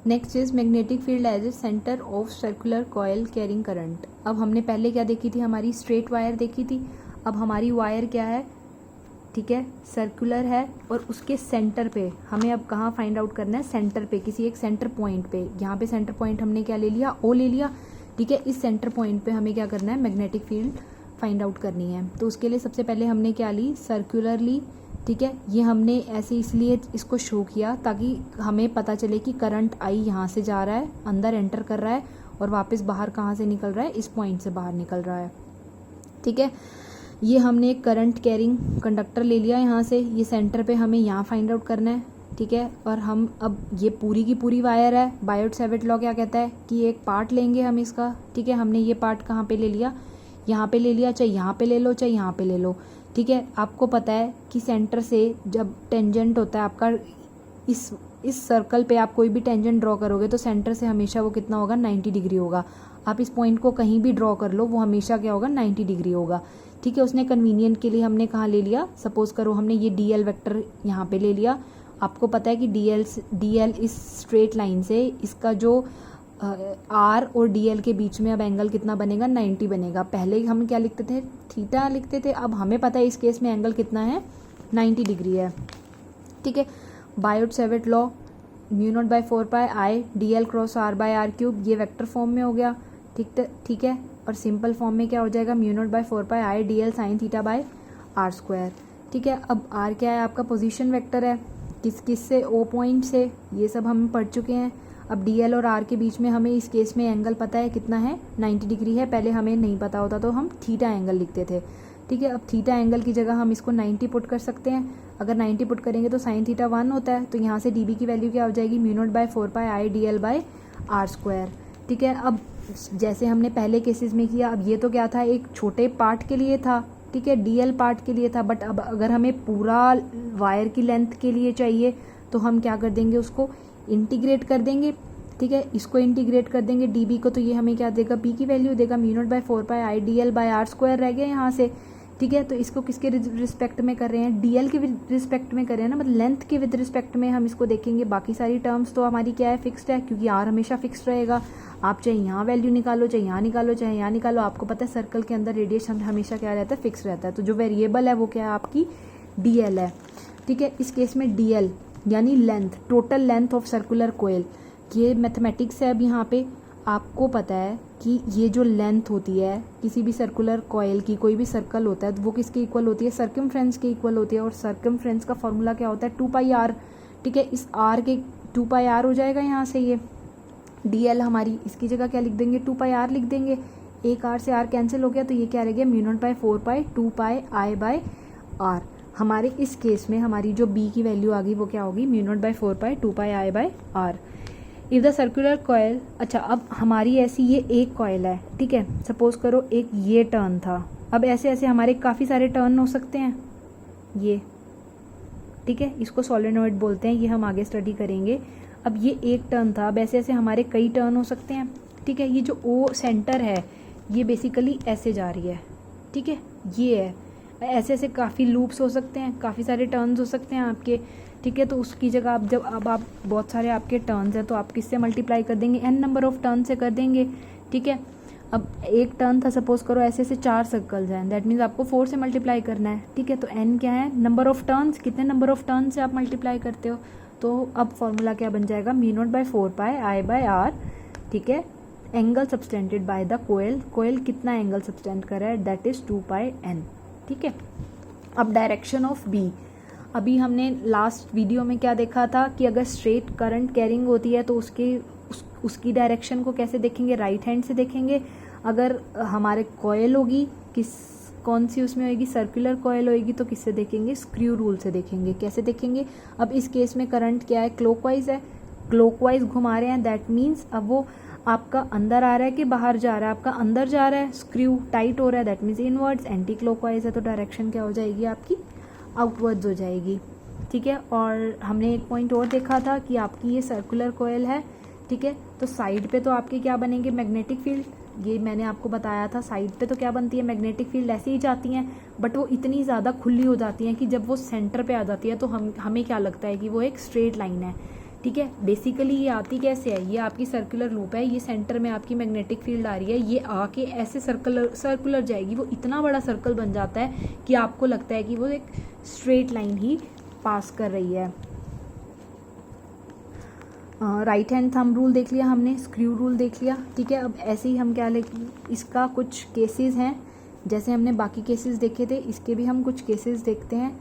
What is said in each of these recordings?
Next is magnetic field as a centre of circular coil carrying current. अब हमने पहले क्या देखी थी, हमारी स्ट्रेट वायर देखी थी। अब हमारी वायर क्या है, ठीक है, सर्कुलर है और उसके सेंटर पे हमें अब कहाँ फाइंड आउट करना है, सेंटर पे, किसी एक सेंटर पॉइंट पे। यहाँ पे सेंटर पॉइंट हमने क्या ले लिया, ओ ले लिया, ठीक है। इस सेंटर पॉइंट पे हमें क्या करना है, मैग्नेटिक फील्ड फाइंड आउट करनी है। तो उसके लिए सबसे पहले हमने क्या ली, सर्कुलर ली, ठीक है। ये हमने ऐसे इसलिए इसको शो किया ताकि हमें पता चले कि करंट आई यहाँ से जा रहा है, अंदर एंटर कर रहा है और वापस बाहर कहाँ से निकल रहा है, इस पॉइंट से बाहर निकल रहा है, ठीक है। ये हमने एक करंट कैरिंग कंडक्टर ले लिया यहाँ से, ये सेंटर पे हमें यहाँ फाइंड आउट करना है, ठीक है। और हम अब ये पूरी की पूरी वायर है, बायोट-सैवर्ट लॉ क्या कहता है कि एक पार्ट लेंगे हम इसका, ठीक है। हमने ये पार्ट कहाँ पे ले लिया, यहाँ पे ले लिया, चाहे यहाँ पे ले लो चाहे यहाँ पे ले लो, ठीक है। आपको पता है कि सेंटर से जब टेंजेंट होता है आपका, इस सर्कल पे आप कोई भी टेंजेंट ड्रॉ करोगे तो सेंटर से हमेशा वो कितना होगा, 90 डिग्री होगा। आप इस पॉइंट को कहीं भी ड्रॉ कर लो, वो हमेशा क्या होगा, 90 डिग्री होगा, ठीक है। उसने कन्वीनियंट के लिए हमने कहाँ ले लिया, सपोज करो हमने ये DL वेक्टर यहाँ पे ले लिया। आपको पता है कि DL इस स्ट्रेट लाइन से इसका जो R और DL के बीच में अब एंगल कितना बनेगा, 90 बनेगा। पहले हम क्या लिखते थे, थीटा लिखते थे, अब हमें पता है इस केस में एंगल कितना है, 90 डिग्री है, ठीक है। Biot Savart law, μ0/4πI DL cross R by R cube, ये वेक्टर फॉर्म में हो गया, ठीक है। और सिंपल फॉर्म में क्या हो जाएगा, μ0/4πI DL sine theta by R square, ठीक है। अब R क्या है, आपका पोजीशन वेक्टर है, किस से, O पॉइंट से, ये सब हम पढ़ चुके हैं। अब DL और R के बीच में हमें इस केस में एंगल पता है कितना है, 90 डिग्री है। पहले हमें नहीं पता होता तो हम थीटा एंगल लिखते थे, ठीक है। अब थीटा एंगल की जगह हम इसको 90 पुट कर सकते हैं। अगर 90 पुट करेंगे तो साइन थीटा 1 होता है, तो यहाँ से dB की वैल्यू क्या हो जाएगी, μ0/4πI DL bye R square, ठीक है। अब जैसे हमने पहले केसेस में किया, अब ये तो क्या था, एक छोटे पार्ट के लिए था, ठीक है, DL पार्ट के लिए था। बट अब अगर हमें पूरा वायर की लेंथ के लिए चाहिए तो हम क्या कर देंगे, उसको इंटीग्रेट कर देंगे, ठीक है। इसको इंटीग्रेट कर देंगे dB को, तो ये हमें क्या देगा, B की वैल्यू देगा, μ0/4πI DL bye R square रह गया यहाँ से, ठीक है। तो इसको किसके रिस्पेक्ट में कर रहे हैं, DL के रिस्पेक्ट में कर रहे हैं ना, मतलब लेंथ के विद रिस्पेक्ट में हम इसको देखेंगे। बाकी सारी टर्म्स तो हमारी क्या है, फिक्स्ड है, क्योंकि R हमेशा फिक्स्ड रहेगा। आप चाहे यहाँ वैल्यू निकालो, चाहे यहाँ निकालो, चाहे यहाँ निकालो, आपको पता है सर्कल के अंदर रेडियस हमेशा क्या रहता है, फिक्स रहता है। तो जो वेरिएबल है वो क्या है, आपकी DL है, ठीक है। इस केस में DL यानी length, total length of circular coil, ये मैथमेटिक्स है। अब यहाँ पे आपको पता है कि ये जो लेंथ होती है किसी भी सर्कुलर कॉयल की, कोई भी सर्कल होता है तो वो किसके इक्वल होती है, सर्कमफ्रेंस के इक्वल होती है। और सर्कमफ्रेंस का फॉर्मूला क्या होता है, 2πr, ठीक है। इस R के 2πr हो जाएगा यहाँ से, ये DL हमारी, इसकी जगह क्या लिख देंगे, 2πr लिख देंगे। एक R से R कैंसिल हो गया, तो ये क्या रह गया, μ0/4π 2πI बाय R। हमारे इस केस में हमारी जो B की वैल्यू आ गई वो क्या होगी, μ0/4π 2πI by R। If the circular coil, अच्छा अब हमारी ऐसी ये एक कॉयल है, ठीक है। सपोज करो एक ये टर्न था, अब ऐसे ऐसे हमारे काफ़ी सारे टर्न हो सकते हैं, ये, ठीक है। इसको सोलेनॉइड बोलते हैं, ये हम आगे स्टडी करेंगे। अब ये एक टर्न था, अब ऐसे ऐसे हमारे कई टर्न हो सकते हैं, ठीक है। ये जो O सेंटर है ये बेसिकली ऐसे जा रही है, ठीक है, ये है। ऐसे ऐसे काफ़ी लूप्स हो सकते हैं, काफ़ी सारे टर्न्स हो सकते हैं आपके, ठीक है। तो उसकी जगह आप जब अब आप बहुत सारे आपके टर्न्स हैं तो आप किससे मल्टीप्लाई कर देंगे, n नंबर ऑफ टर्न से कर देंगे, ठीक है। अब एक टर्न था, सपोज करो ऐसे ऐसे 4 सर्कल्स हैं, दैट मीन्स आपको 4 से मल्टीप्लाई करना है, ठीक है। तो n क्या है, नंबर ऑफ टर्न्स, कितने नंबर ऑफ टर्न से आप मल्टीप्लाई करते हो। तो अब फॉर्मूला क्या बन जाएगा, μ0/4πI बाय R, ठीक है। एंगल सब्सटेंडेड बाय द कोयल, कोयल कितना एंगल सब्सटेंड कर रहा है, दैट इज 2πn, ठीक है। अब डायरेक्शन ऑफ B, अभी हमने लास्ट वीडियो में क्या देखा था कि अगर स्ट्रेट करंट कैरिंग होती है तो उसकी डायरेक्शन को कैसे देखेंगे, राइट हैंड से देखेंगे। अगर हमारे कॉयल होगी, कौन सी उसमें होगी, सर्कुलर कॉयल होगी, तो किससे देखेंगे, स्क्रू रूल से देखेंगे। कैसे देखेंगे, अब इस केस में करंट क्या है, क्लॉकवाइज है, क्लॉकवाइज घुमा रहे हैं, दैट मीन्स अब वो आपका अंदर आ रहा है कि बाहर जा रहा है, आपका अंदर जा रहा है, स्क्रू टाइट हो रहा है, that means inwards. Anti clockwise है तो डायरेक्शन क्या हो जाएगी आपकी, आउटवर्ड्स हो जाएगी, ठीक है। और हमने एक पॉइंट और देखा था कि आपकी ये सर्कुलर कॉयल है, ठीक है। तो साइड पे तो आपके क्या बनेंगे, मैग्नेटिक फील्ड, ये मैंने आपको बताया था। साइड पे तो क्या बनती है, मैग्नेटिक फील्ड ऐसे ही जाती हैं, बट वो इतनी ज़्यादा खुली हो जाती हैं कि जब वो सेंटर पे आ जाती है तो हमें क्या लगता है कि वो एक स्ट्रेट लाइन है, ठीक है। बेसिकली ये आती कैसे है, ये आपकी सर्कुलर लूप है, ये सेंटर में आपकी मैग्नेटिक फील्ड आ रही है, ये आके ऐसे सर्कुलर जाएगी, वो इतना बड़ा सर्कल बन जाता है कि आपको लगता है कि वो एक स्ट्रेट लाइन ही पास कर रही है। राइट हैंड थंब रूल देख लिया हमने, स्क्रू रूल देख लिया, ठीक है। अब ऐसे ही हम क्या इसका कुछ केसेस हैं, जैसे हमने बाकी केसेस देखे थे, इसके भी हम कुछ केसेस देखते हैं,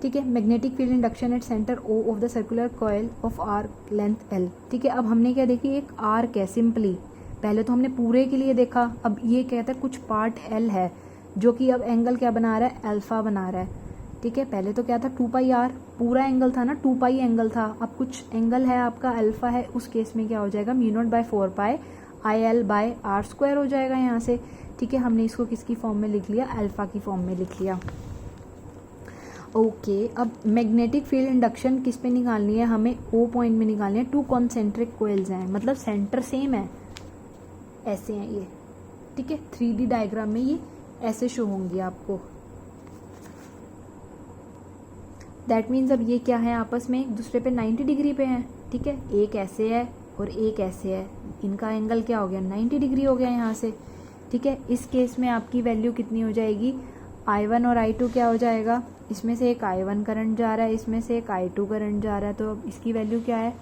ठीक है। Magnetic field induction at centre O of the circular coil of arc length L, ठीक है। अब हमने क्या देखी, एक आर्क है सिंपली, पहले तो हमने पूरे के लिए देखा, अब ये कहता है कुछ पार्ट एल है जो कि अब एंगल क्या बना रहा है, अल्फा बना रहा है, ठीक है। पहले तो क्या था 2 पाई आर, पूरा एंगल था ना, 2 पाई एंगल था, अब कुछ एंगल है आपका अल्फा है, उस केस में क्या हो जाएगा, μ0/4 पाई IL/r² हो जाएगा यहाँ से, ठीक है। हमने इसको किसकी फॉर्म में लिख लिया, अल्फा की फॉर्म में लिख लिया। ओके, अब मैग्नेटिक फील्ड इंडक्शन किस पे निकालनी है, हमें ओ पॉइंट में निकालनी है। 2 कॉन्सेंट्रिक कोइल्स हैं, मतलब सेंटर सेम है, ऐसे हैं ये, ठीक है। 3D डायग्राम में ये ऐसे शो होंगी आपको। दैट मीन्स अब ये क्या है, आपस में एक दूसरे पे 90 डिग्री पे हैं, ठीक है। एक ऐसे है और एक ऐसे है, इनका एंगल क्या हो गया, 90 डिग्री हो गया यहाँ से, ठीक है। इस केस में आपकी वैल्यू कितनी हो जाएगी, I1 और I2 क्या हो जाएगा, इसमें से एक I1 करंट जा रहा है, इसमें से एक I2 करंट जा रहा है, तो अब इसकी वैल्यू क्या है,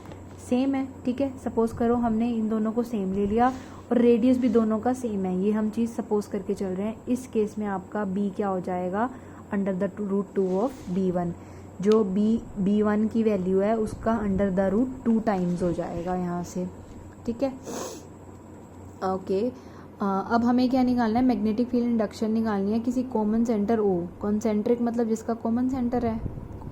सेम है, ठीक है। सपोज करो हमने इन दोनों को सेम ले लिया और रेडियस भी दोनों का सेम है, ये हम चीज़ सपोज करके चल रहे हैं। इस केस में आपका B क्या हो जाएगा, अंडर द √2 ऑफ B1, जो B1 की वैल्यू है उसका अंडर द √2 टाइम्स हो जाएगा यहाँ से, ठीक है। ओके, अब हमें क्या निकालना है, मैग्नेटिक फील्ड इंडक्शन निकालनी है किसी कॉमन सेंटर O, कॉन्सेंट्रिक मतलब जिसका कॉमन सेंटर है,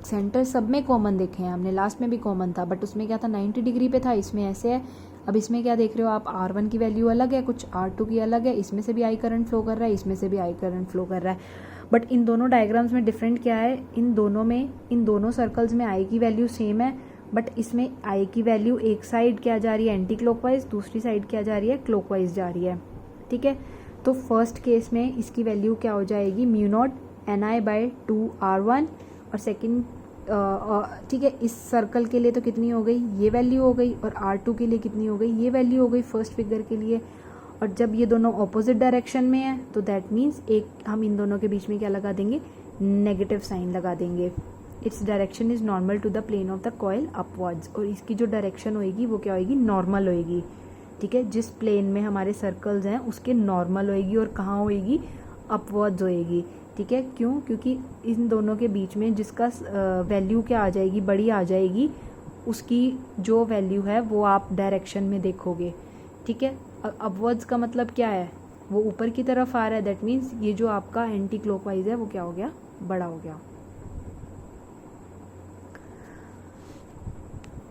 सेंटर सब में कॉमन देखे हैं हमने, लास्ट में भी कॉमन था बट उसमें क्या था 90 डिग्री पे था, इसमें ऐसे है। अब इसमें क्या देख रहे हो आप, R1 की वैल्यू अलग है, कुछ R2 की अलग है, इसमें से भी I करंट फ्लो कर रहा है, इसमें से भी I करंट फ्लो कर रहा है, बट इन दोनों डायग्राम्स में डिफरेंट क्या है, इन दोनों सर्कल्स में I की वैल्यू सेम है, बट इसमें I की वैल्यू एक साइड क्या जा रही है एंटी क्लॉकवाइज, दूसरी साइड क्या जा रही है क्लॉकवाइज जा रही है, ठीक है। तो फर्स्ट केस में इसकी वैल्यू क्या हो जाएगी, μ0 Ni/2R1, और सेकंड ठीक है, इस सर्कल के लिए तो कितनी हो गई, ये वैल्यू हो गई, और R2 के लिए कितनी हो गई, ये वैल्यू हो गई फर्स्ट फिगर के लिए। और जब ये दोनों ऑपोजिट डायरेक्शन में है तो दैट मीन्स एक हम इन दोनों के बीच में क्या लगा देंगे, नेगेटिव साइन लगा देंगे। Its direction is normal to the plane of the coil upwards, और इसकी जो डायरेक्शन होएगी वो क्या होएगी, नॉर्मल होएगी, ठीक है। जिस प्लेन में हमारे सर्कल्स हैं उसके नॉर्मल होएगी, और कहाँ होएगी, अपवर्ड्स होएगी, ठीक है। क्यों, क्योंकि इन दोनों के बीच में जिसका वैल्यू क्या आ जाएगी, बड़ी आ जाएगी, उसकी जो वैल्यू है वो आप डायरेक्शन में देखोगे, ठीक है। अपवर्ड्स का मतलब क्या है, वो ऊपर की तरफ आ रहा है, दैट मीन्स ये जो आपका एंटी क्लॉकवाइज है वो क्या हो गया, बड़ा हो गया।